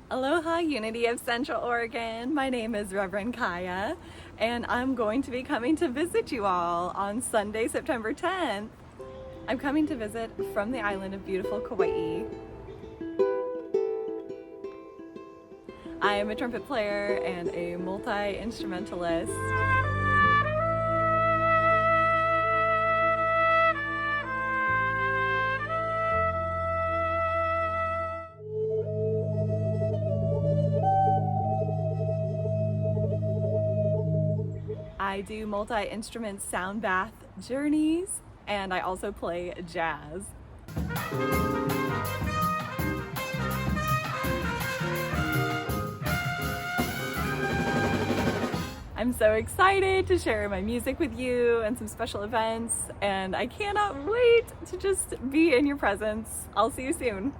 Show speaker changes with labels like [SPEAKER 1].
[SPEAKER 1] Aloha, Unity of Central Oregon. My name is Reverend Kiah, and I'm going to be coming to visit you all on Sunday, September 10th. I'm coming to visit from the island of beautiful Kauai. I am a trumpet player and a multi-instrumentalist. I do multi-instrument sound bath journeys, and I also play jazz. I'm so excited to share my music with you and some special events, and I cannot wait to just be in your presence. I'll see you soon.